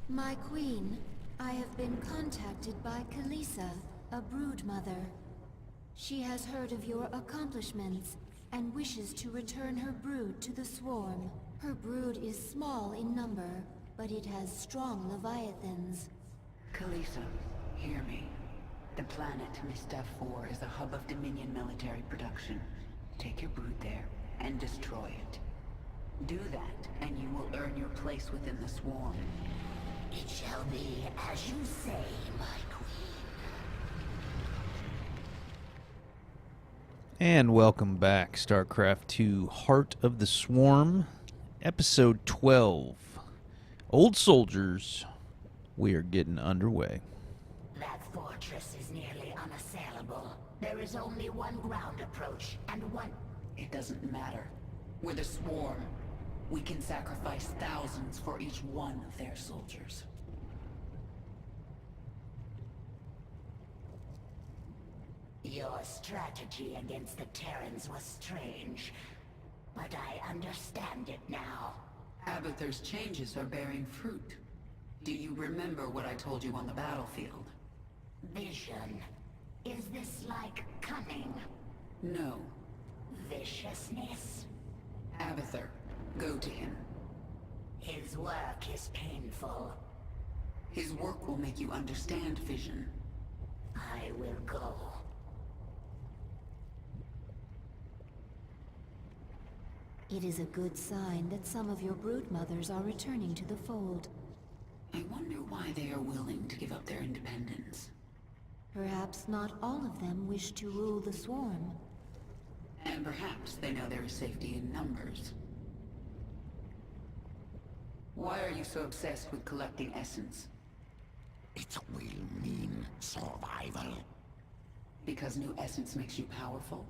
My queen, I have been contacted by Kalisa, a brood mother. She has heard of your accomplishments and wishes to return her brood to the swarm. Her brood is small in number, but it has strong leviathans. Kalisa, hear me. The planet Mistaf 4 is a hub of Dominion military production. Take your brood there and destroy it. Do that, and you will earn your place within the swarm. It shall be as you say, my queen. And welcome back, StarCraft 2 Heart of the Swarm, Episode 12. Old Soldiers, we are getting underway. That fortress is nearly unassailable. There is only one ground approach, and one... It doesn't matter. We're the swarm. We can sacrifice thousands for each one of their soldiers. Your strategy against the Terrans was strange, but I understand it now. Abathur's changes are bearing fruit. Do you remember what I told you on the battlefield? Vision. Is this like cunning? No. Viciousness? Abathur, go to him. His work is painful. His work will make you understand vision. I will go. It is a good sign that some of your brood mothers are returning to the fold. I wonder why they are willing to give up their independence. Perhaps not all of them wish to rule the swarm. And perhaps they know there is safety in numbers. Why are you so obsessed with collecting essence? It will mean survival. Because new essence makes you powerful?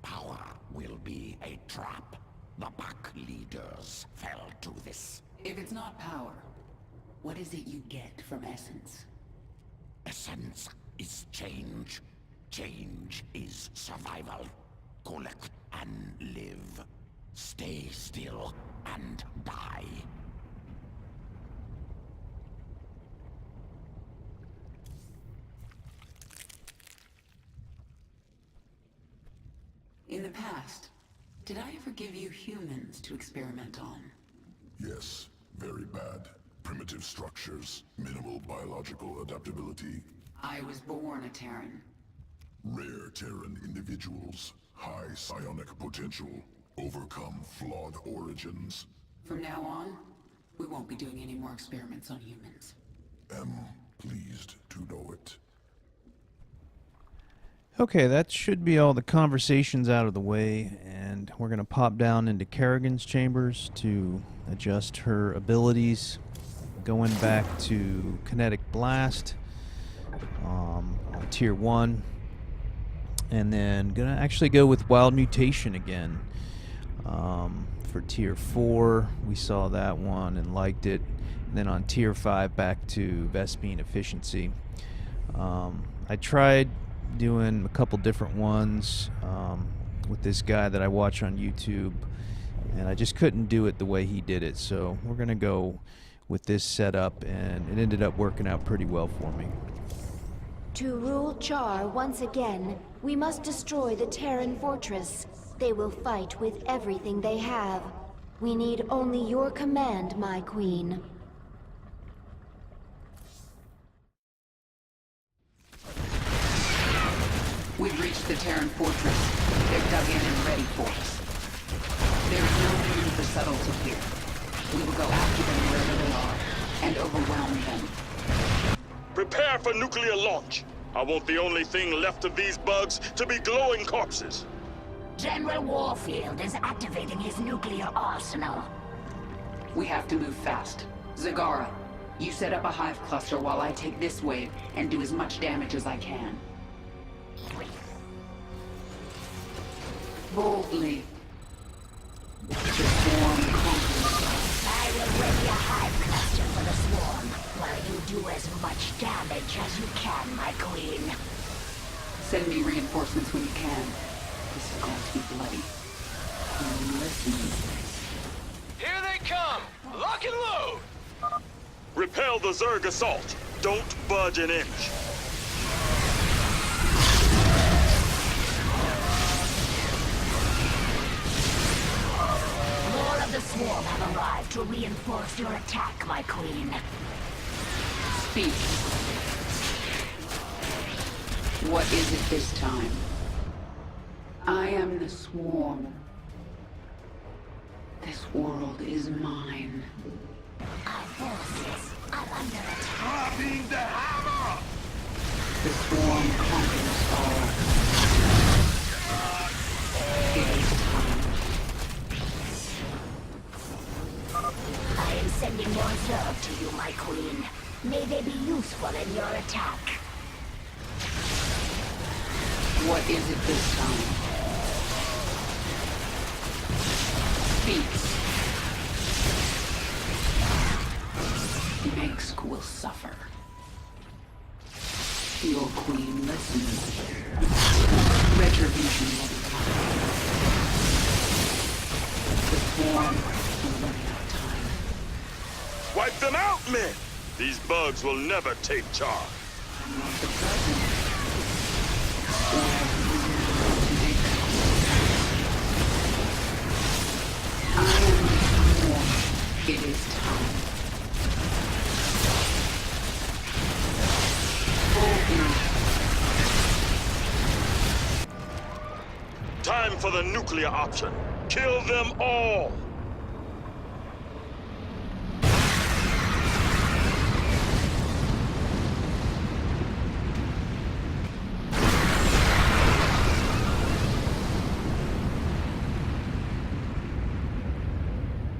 Power will be a trap. The pack leaders fell to this. If it's not power, what is it you get from essence? Essence is change. Change is survival. Collect and live. Stay still and die. In the past, did I ever give you humans to experiment on? Yes, very bad. Primitive structures, minimal biological adaptability, I was born a Terran. rare Terran individuals, high psionic potential, overcome flawed origins. From now on, we won't be doing any more experiments on humans. Am pleased to know it. Okay, that should be all the conversations out of the way, and we're going to pop down into Kerrigan's chambers to adjust her abilities. Going back to Kinetic Blast on Tier 1, and then going to actually go with Wild Mutation again. For Tier 4, we saw that one and liked it. And then on Tier 5, back to Vespene Efficiency. I tried doing a couple different ones with this guy that I watch on YouTube, and I just couldn't do it the way he did it, so we're gonna go with this setup, and it ended up working out pretty well for me. To rule Char once again, we must destroy the Terran fortress. They will fight with everything they have. We need only your command, my queen. We've reached the Terran fortress. They're dug in and ready for us. There is no room for subtlety here. We will go after them wherever they are, and overwhelm them. Prepare for nuclear launch. I want the only thing left of these bugs to be glowing corpses. General Warfield is activating his nuclear arsenal. We have to move fast. Zagara, you set up a hive cluster while I take this wave and do as much damage as I can. Boldly. The swarm conquers. I will ready a hive cluster for the swarm, while you do as much damage as you can, my queen. Send me reinforcements when you can. This is going to be bloody. Listen. Here they come! Lock and load! Repel the Zerg assault. Don't budge an inch. More of the swarm have arrived to reinforce your attack, my queen. Speak. What is it this time? I am the swarm. This world is mine. Our forces are under attack. The swarm conquers all. It is time. I am sending more Zerg to you, my queen. May they be useful in your attack. What is it this time? Speak. Mengsk will suffer. Your queen listens. Retribution will be coming. The swarm will run out of time. Wipe them out, men! These bugs will never take charge. The present. I am the swarm. It is time. Time for the nuclear option. Kill them all!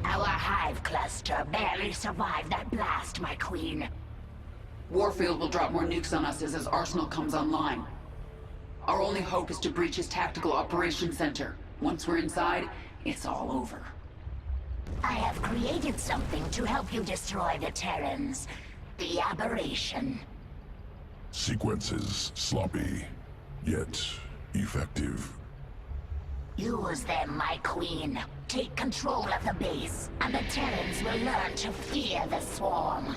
Our hive cluster barely survived that blast, my queen. Warfield will drop more nukes on us as his arsenal comes online. Our only hope is to breach his tactical operations center. Once we're inside, it's all over. I have created something to help you destroy the Terrans. The aberration. Sequences sloppy, yet effective. Use them, my queen. Take control of the base, and the Terrans will learn to fear the swarm.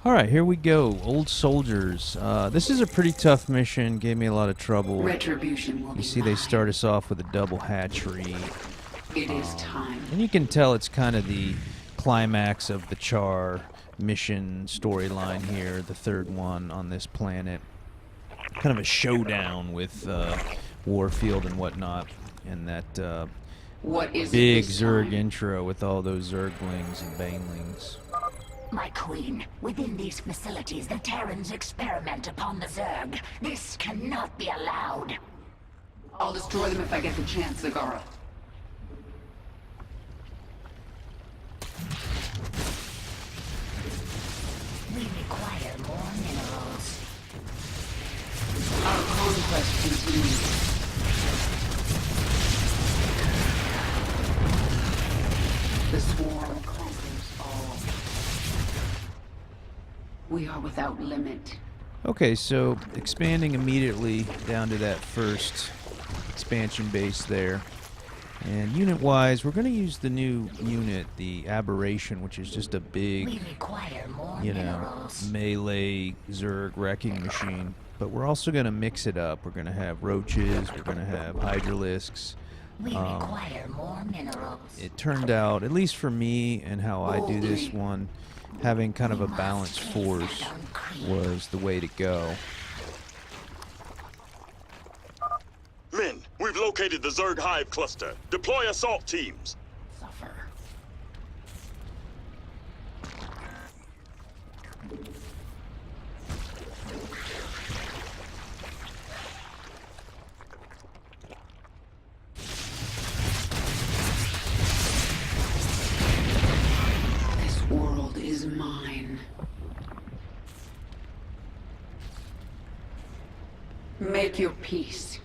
Alright, here we go. Old soldiers. This is a pretty tough mission. Gave me a lot of trouble. Retribution will be You see they mine. start us off with a double hatchery. It is time. And you can tell it's kind of the climax of the Char mission storyline here, the third one on this planet. Kind of a showdown with Warfield and whatnot, and that What is big it this Zerg time? intro with all those Zerglings and Banelings. My queen, within these facilities, the Terrans experiment upon the Zerg. This cannot be allowed. I'll destroy them if I get the chance, Zagara. We require more minerals. Our conquest continues. The swarm conquers all. We are without limit. Okay, so expanding immediately down to that first expansion base there. And unit-wise, we're going to use the new unit, the Aberration, which is just a big, We require more you know, minerals. melee Zerg wrecking machine. But we're also going to mix it up. We're going to have roaches, we're going to have hydralisks. We require more minerals. It turned out, at least for me and how I do this one, having kind of a balanced force was the way to go. Men, we've located the Zerg hive cluster. Deploy assault teams. Suffer. This world is mine. Make your peace.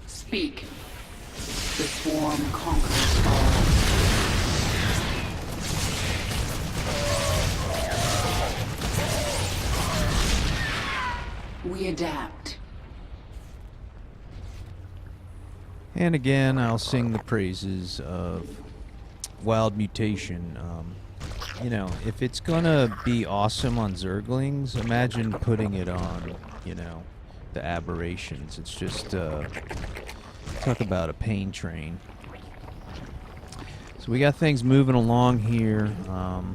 Speak. The swarm conquers all. We adapt. And again, I'll sing the praises of Wild Mutation. You know, if it's gonna be awesome on Zerglings, imagine putting it on, you know, the Aberrations. It's just, talk about a pain train. So we got things moving along here,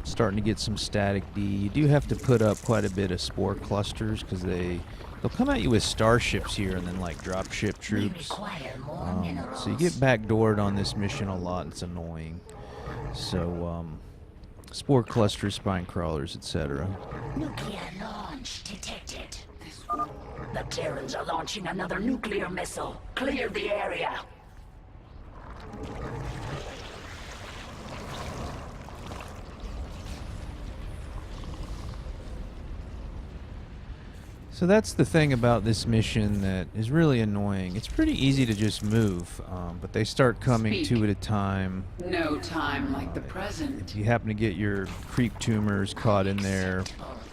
starting to get some static D. You do have to put up quite a bit of spore clusters because they'll come at you with starships here and then like drop ship troops. So you get backdoored on this mission a lot. It's annoying. So spore clusters, spine crawlers, etc. Nuclear launch detected. The Terrans are launching another nuclear missile. Clear the area. So that's the thing about this mission that is really annoying. It's pretty easy to just move, but they start coming two at a time. No time like the present. If you happen to get your creep tumors caught in there,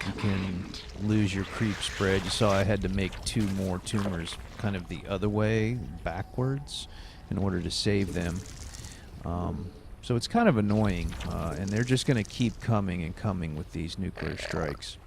you can lose your creep spread. You saw I had to make 2 more tumors kind of the other way, backwards, in order to save them. So it's kind of annoying, and they're just going to keep coming and coming with these nuclear strikes.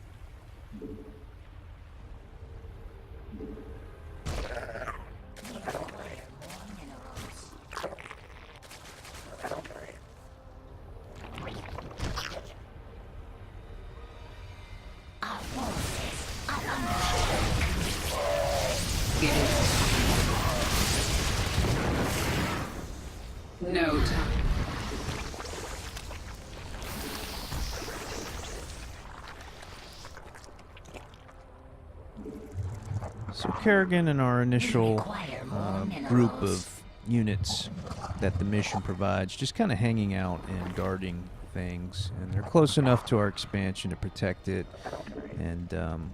No time. So Kerrigan and our initial group of units that the mission provides, just kind of hanging out and guarding things, and they're close enough to our expansion to protect it. And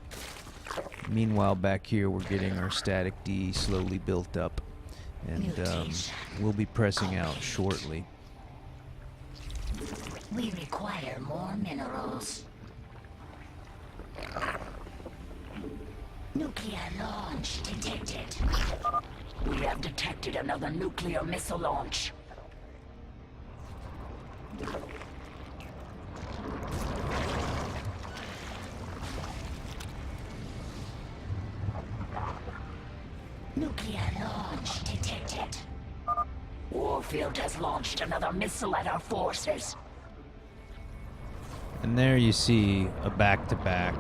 meanwhile, back here we're getting our static D slowly built up, and we'll be pressing out shortly. We require more minerals. Nuclear launch detected. We have detected another nuclear missile launch. Nuclear launch detected. Warfield has launched another missile at our forces. And there you see a back-to-back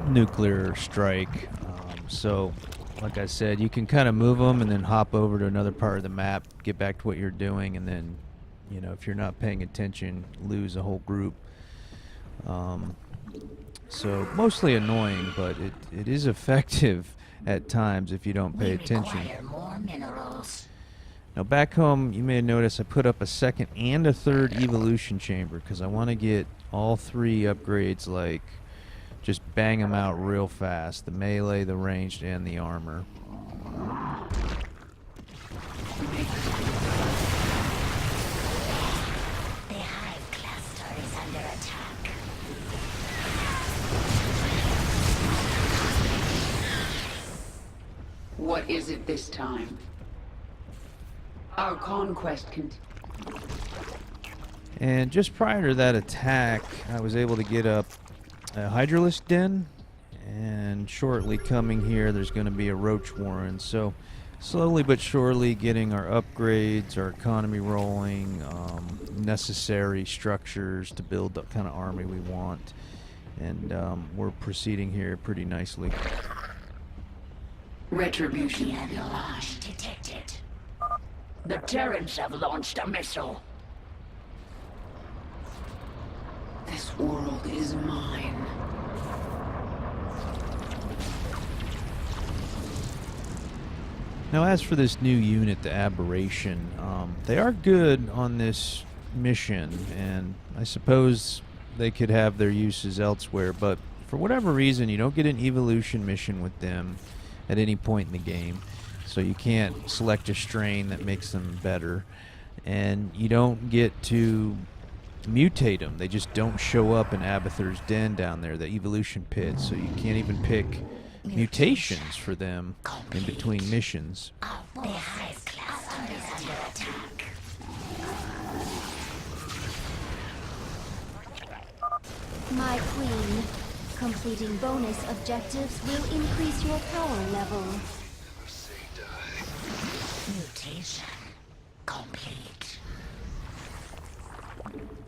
nuclear strike. So, like I said, you can kind of move them and then hop over to another part of the map, get back to what you're doing, and then, you know, if you're not paying attention, lose a whole group. So, mostly annoying, but it is effective at times if you don't pay attention. More minerals. Now back home, you may have noticed I put up a second and a third evolution chamber because I want to get all 3 upgrades, like just bang them out real fast: the melee, the ranged, and the armor. The hive cluster is under attack. What is it this time? Our conquest continues. And just prior to that attack, I was able to get up a Hydralisk Den, and shortly coming here there's going to be a Roach Warren. So slowly but surely getting our upgrades, our economy rolling, necessary structures to build the kind of army we want, and we're proceeding here pretty nicely. Retribution. Nuclear launch detected. The Terrans have launched a missile. This world is mine. Now as for this new unit, the Aberration, they are good on this mission, and I suppose they could have their uses elsewhere, but for whatever reason you don't get an evolution mission with them at any point in the game, so you can't select a strain that makes them better, and you don't get to mutate them. They just don't show up in Abathur's den down there, the evolution pit, so you can't even pick mutations for them in between missions. The highest cluster is under attack. My queen, completing bonus objectives will increase your power level. Mutation complete.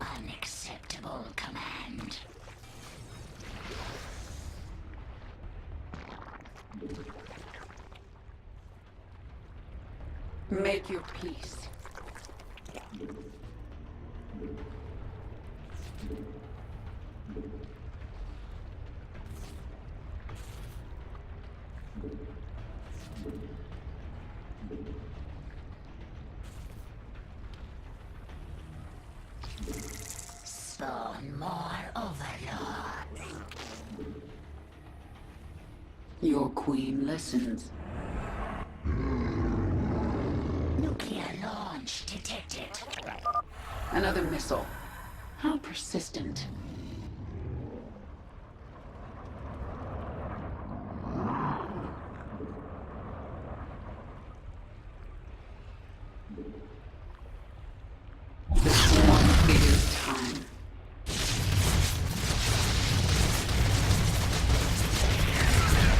Unacceptable command. Make your peace. Spawn more overlords. Your queen listens. Nuclear launch detected. Another missile. How persistent. The swarm, it is time.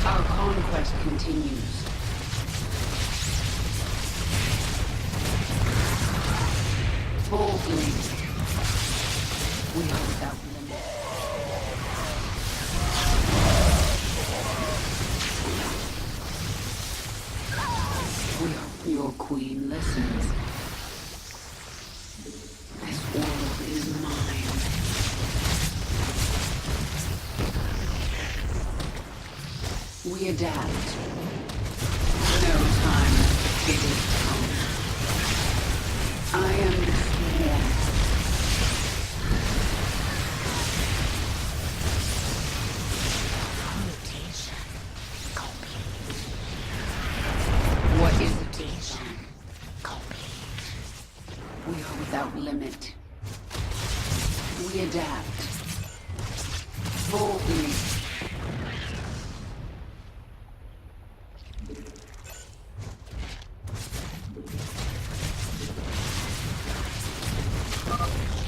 Our conquest continues. Boldly. We are without limit. Your queen listens. This world is mine. We adapt. No time. It is come. I am the swarm. Mutation complete. What is it? Mutation complete. We are without limit. We adapt. Boldly.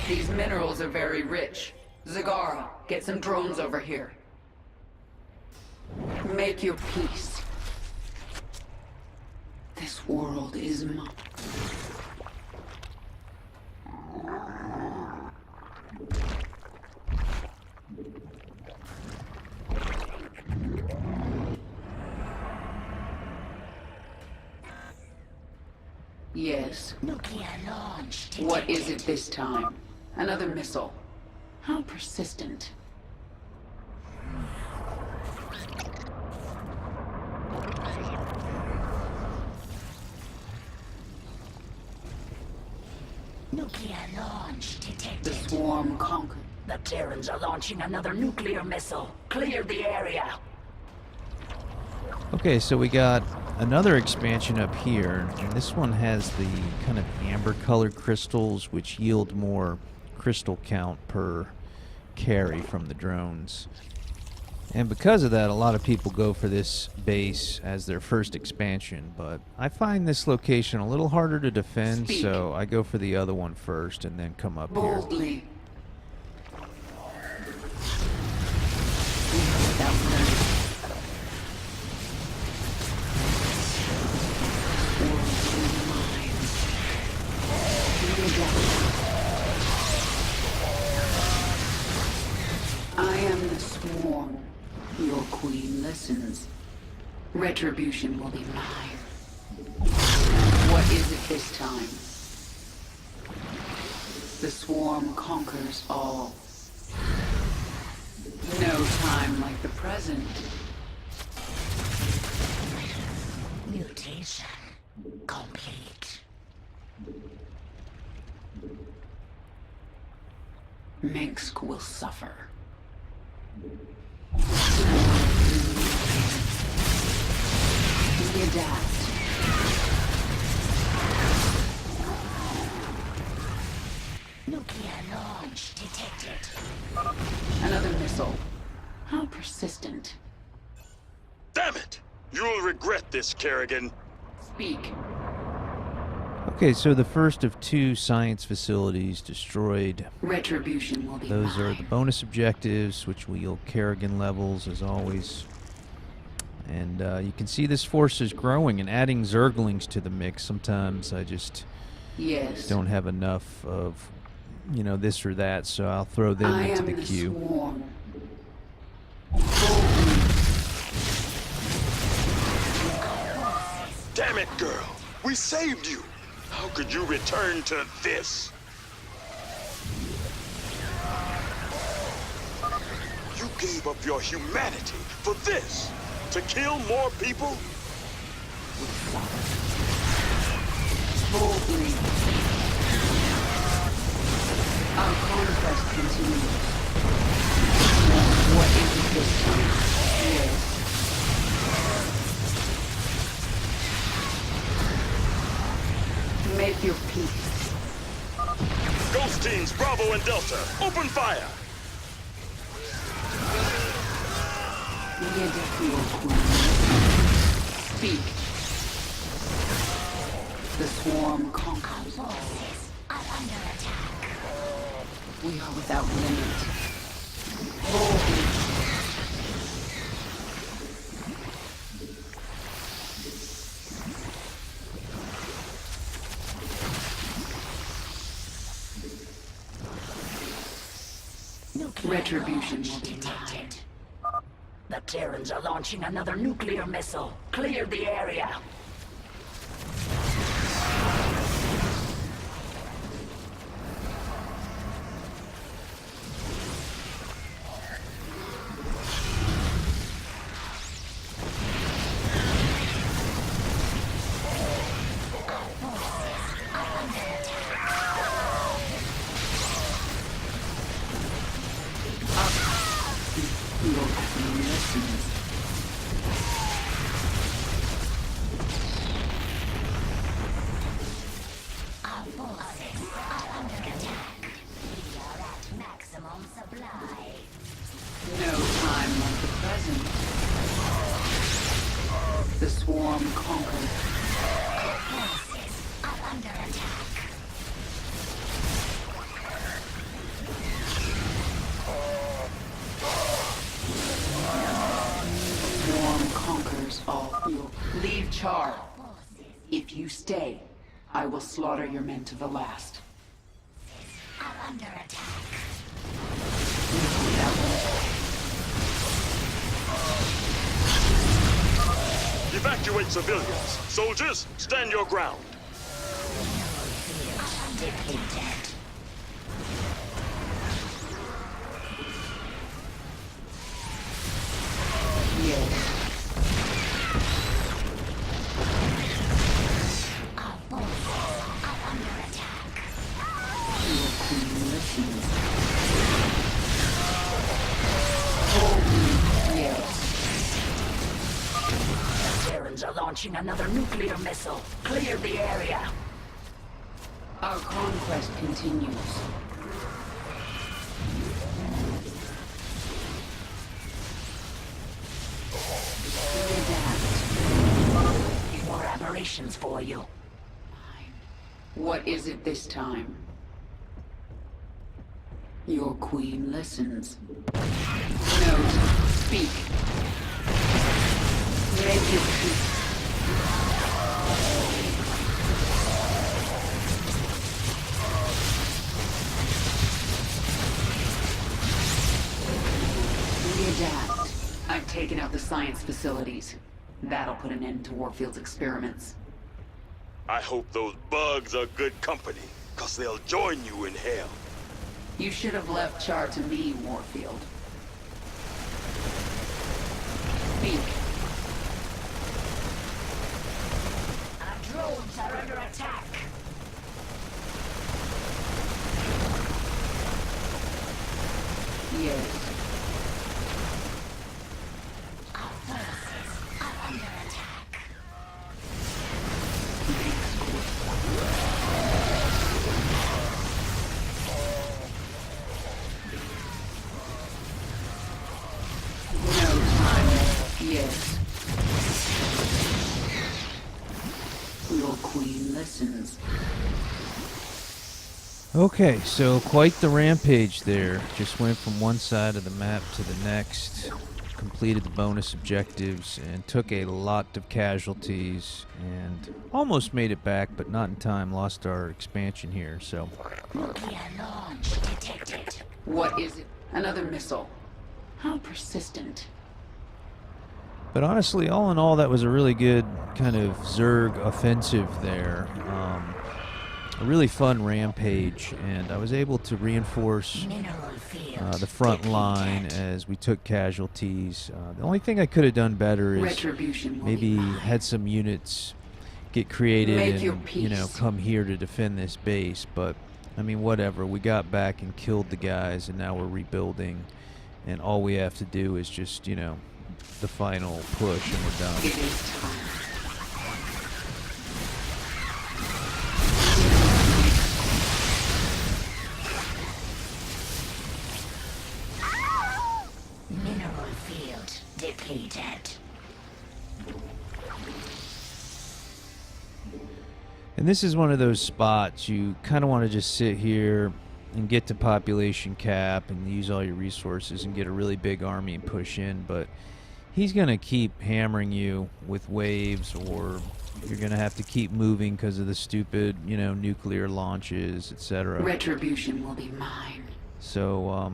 These minerals are very rich. Zagara, get some drones over here. Make your peace. This world is mine. Yes. Nuclear launch detected. What is it this time? Another missile. How persistent. Nuclear launch The detected. swarm conquered. The Terrans are launching another nuclear missile. Clear the area. Okay, so we got another expansion up here, and this one has the kind of amber-colored crystals, which yield more crystal count per carry from the drones. And because of that, a lot of people go for this base as their first expansion, but I find this location a little harder to defend, Speak. so I go for the other one first and then come up here. Boldly. We are without limit. World is mine. We adapt. I am the swarm. Your queen listens. Retribution will be mine. What is it this time? The swarm conquers all. No time like the present. Mutation complete. Minsk will suffer. We adapt. Nuclear launch detected. Another missile. How persistent. Damn it! You'll regret this, Kerrigan. Speak. Okay, so the first of 2 science facilities destroyed. Retribution will be Those are mine. the bonus objectives, which will yield Kerrigan levels, as always. And you can see this force is growing and adding Zerglings to the mix. Sometimes I just Yes. don't have enough of, you know, this or that, so I'll throw them I into am the queue. swarm. Damn it, girl! We saved you! How could you return to this? You gave up your humanity for this! To kill more people? Boldly. Our conquest continues. What is it this time? Yes. Make your peace. Ghost teams Bravo and Delta, open fire! Speak. The swarm conquers. Forces are under attack. We are without limit. Boldly. Retribution will be mine. Detected. The Terrans are launching another nuclear missile. Clear the area. Our forces are under attack. We are at maximum supply. No time like the present. The swarm conquers. Forces are under attack. Swarm conquers all. Leave Char. If you stay, I will slaughter your men to the last. Are under attack. Evacuate civilians. Soldiers, stand your ground. Depleted. Yes. Our forces are under attack. Your queen listens. Yes. The Terrans are launching another nuclear missile. Clear the area. Our conquest continues. Adapt. More Aberrations for you. What is it this time? Your queen listens. No, speak. Make your peace. We adapt. I've taken out the science facilities. That'll put an end to Warfield's experiments. I hope those bugs are good company, cause they'll join you in hell. You should have left Char to me, Warfield. Speak. Our drones are under attack. Yes. Our forces are under attack. listens. Okay, so quite the rampage there. Just went from one side of the map to the next, completed the bonus objectives, and took a lot of casualties, and almost made it back, but not in time. Lost our expansion here, so... Nuclear launch detected. What is it? Another missile. How persistent. But honestly, all in all, that was a really good kind of Zerg offensive there. A really fun rampage, and I was able to reinforce Mineral field the front line as we took casualties. The only thing I could have done better is Retribution will maybe be mine. had some units get created Make your and, you know, peace. come here to defend this base. But, I mean, whatever. We got back and killed the guys, and now we're rebuilding. And all we have to do is just, you know, the final push, and we're done. It is time. Mineral field depleted. And this is one of those spots you kind of want to just sit here and get to population cap and use all your resources and get a really big army and push in, but he's going to keep hammering you with waves, or you're going to have to keep moving because of the stupid, you know, nuclear launches, etc. Retribution will be mine. So,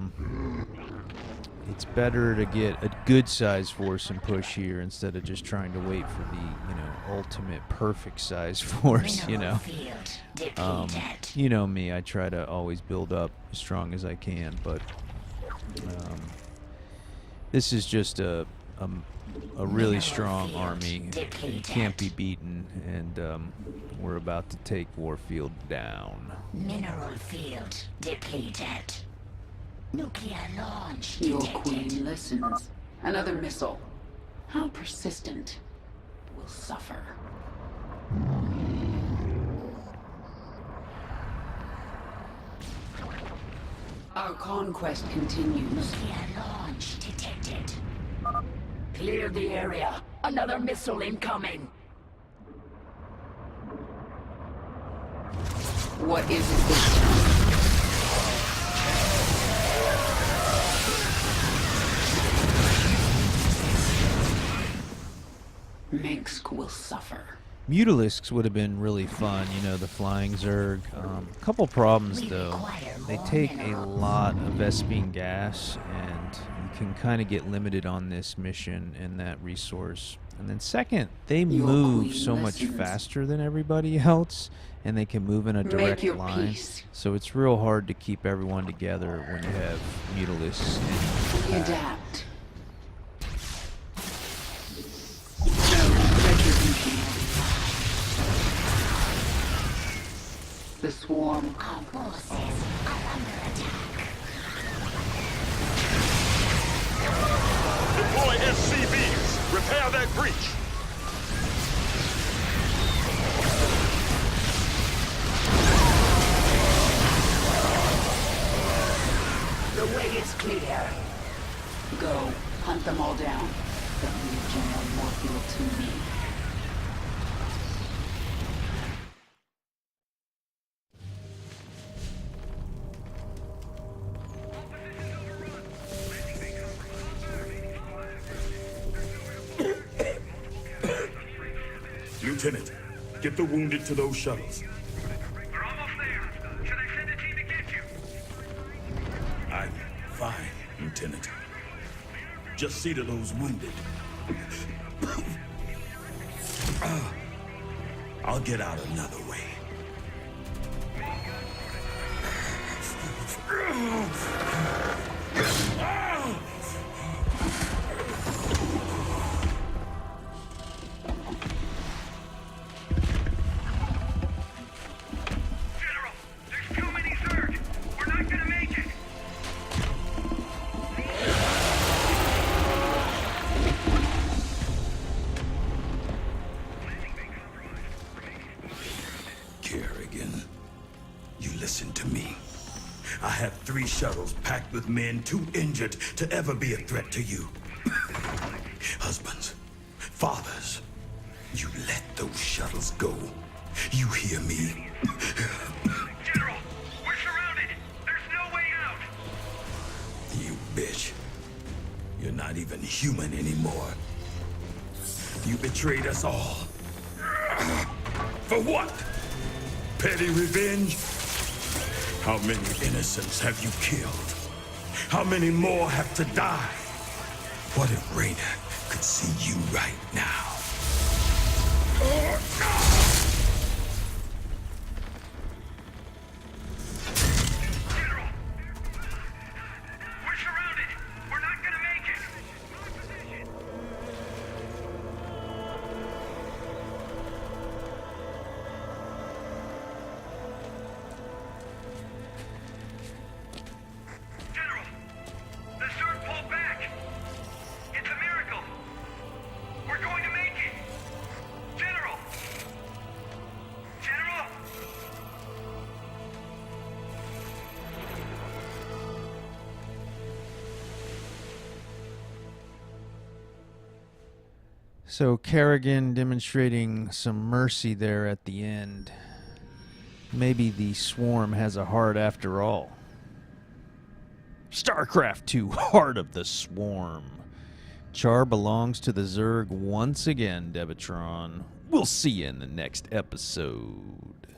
it's better to get a good-sized force and push here instead of just trying to wait for the, you know, ultimate perfect size force, you know. Field depleted. You know me, I try to always build up as strong as I can, but this is just a really strong army. It can't be beaten, and we're about to take Warfield down. Mineral field depleted. Nuclear launch Your detected. queen listens. Another missile. How persistent. Will suffer. Our conquest continues. Nuclear launch detected. Clear the area. Another missile incoming. What is it this time? Minsk will suffer. Mutalisks would have been really fun, you know, the flying Zerg. A couple problems though. They take a lot of Vespene gas, and you can kind of get limited on this mission and that resource. And then second, they move so much faster than everybody else, and they can move in a direct your line. peace. So it's real hard to keep everyone together when you have Mutalisks. We adapt. Retribution will be mine. The swarm. Our forces are under attack. Deploy SCVs. Repair that breach. The way is clear. Go. Hunt them all down. Then leave General Warfield to me. Lieutenant, get the wounded to those shuttles. We're almost there. Should I send a team to get you? I'm fine, Lieutenant. Just see to those wounded. I'll get out another way. General, there's too many Zerg. We're not gonna make it. Kerrigan, you listen to me. I have 3 shuttles packed with men too injured to ever be a threat to you. Husbands, fathers, you let those shuttles go. You hear me? General, we're surrounded. There's no way out. You bitch. You're not even human anymore. You betrayed us all. For what? Petty revenge? How many innocents have you killed? How many more have to die? What if Raina could see you right now? General, we're surrounded. We're not gonna make it. General, the Zerg pulled back. It's a miracle. We're going to make it. General! General! So Kerrigan demonstrating some mercy there at the end. Maybe the swarm has a heart after all. StarCraft 2, Heart of the Swarm. Char belongs to the Zerg once again, Devatron. We'll see you in the next episode.